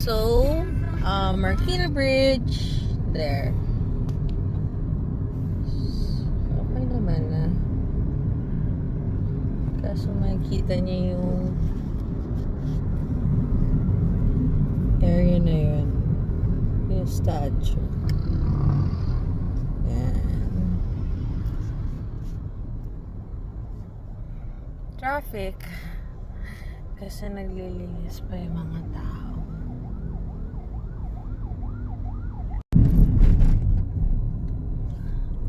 So, Marikina Bridge, there. Okay naman na. Kaso makikita niya yung area na yun. Yung statue. Yan. Traffic. Kasi naglilinis pa yung mga tao.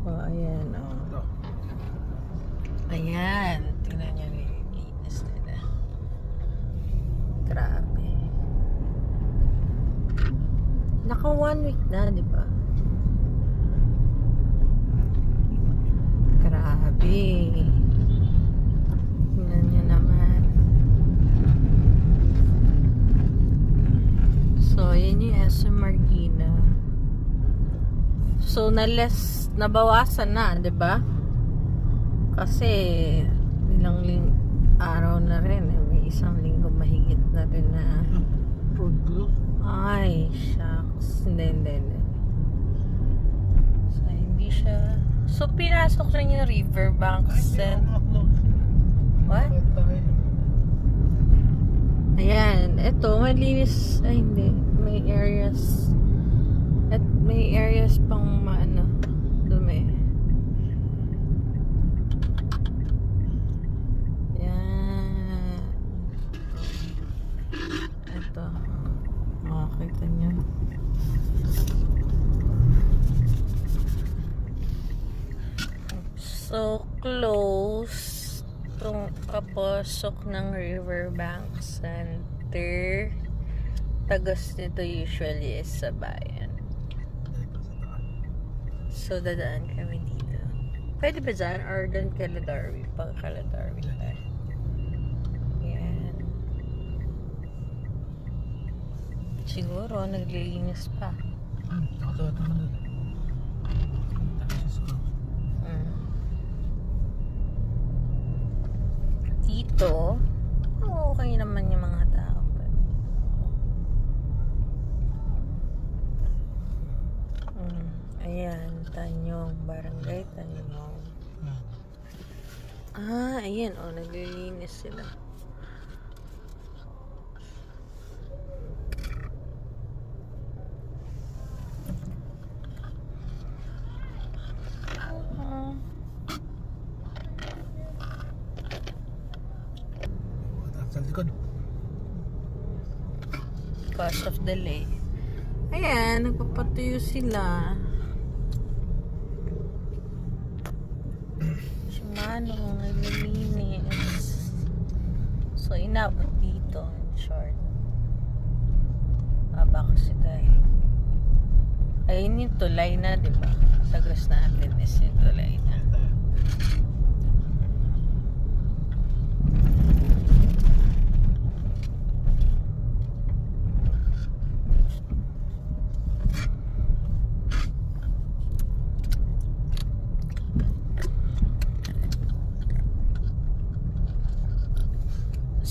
Oh, ayan, oh. Ayan. Tingnan niyo yung linis nila. Grabe. Naka 1 week na, di ba? Grabe. Tingnan niyo naman. So, yun yung SM Marikina. So, nabawasan na, di ba? Kasi, ilang araw na rin. May isang linggo mahigit na rin na. Ay, shucks. Hindi. So, hindi siya. So, pinasok rin yung riverbanks. What? Ayan. Ito, malinis. Ay, hindi. May areas. At may areas pang dumi. Yan. Ito. Makakita nyo. So, close itong kapasok ng Riverbank Center. Tagas nito usually is sa bayan. So, dadaan kami dito. Pwede ba dyan? Or doon kala Darwin? Pag kala Darwin tayo. Yan. Siguro, naglilinis pa. Dito, okay naman yung mga tao. Ayan, Tanyong, Barangay Tanyong. Ayan, naglilinis sila. Cause of delay. Ayan, nagpapatuyo sila. Si Manong naglilinis. So, inabot dito. In short. Baba kasi tayo. Ayun yung tulay na, diba? Sagras natin is yung tulay na.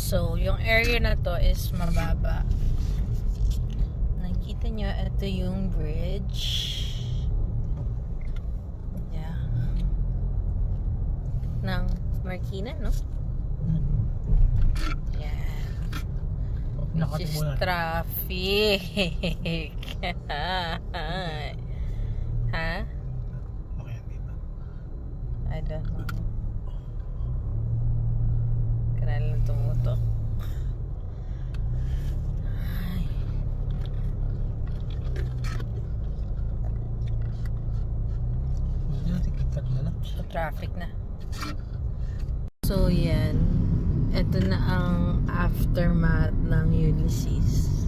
So, yung area na to is mababa. Nakikita nyo, ito yung bridge. Yeah. Ng Marikina, no? Yeah. Which is traffic. Ha? I don't know. Lang tumutok. So, traffic na. So, yan. Ito na ang aftermath ng Ulysses.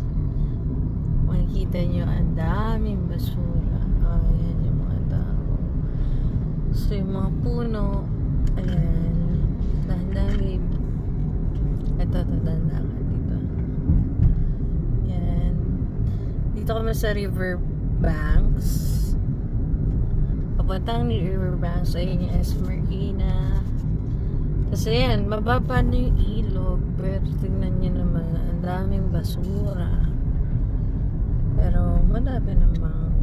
Makikita nyo, ang daming basura. Ayan yung mga tao. So, yung mga puno, ayan, dahan-dahan. Ito, tandaan dito. Yan. Dito kami sa Riverbanks. Papuntang ni Riverbanks. Ayun yung SM Marikina. Kasi yan, mababa na yung ilog. Pero tingnan nyo naman, ang daming basura. Madami namang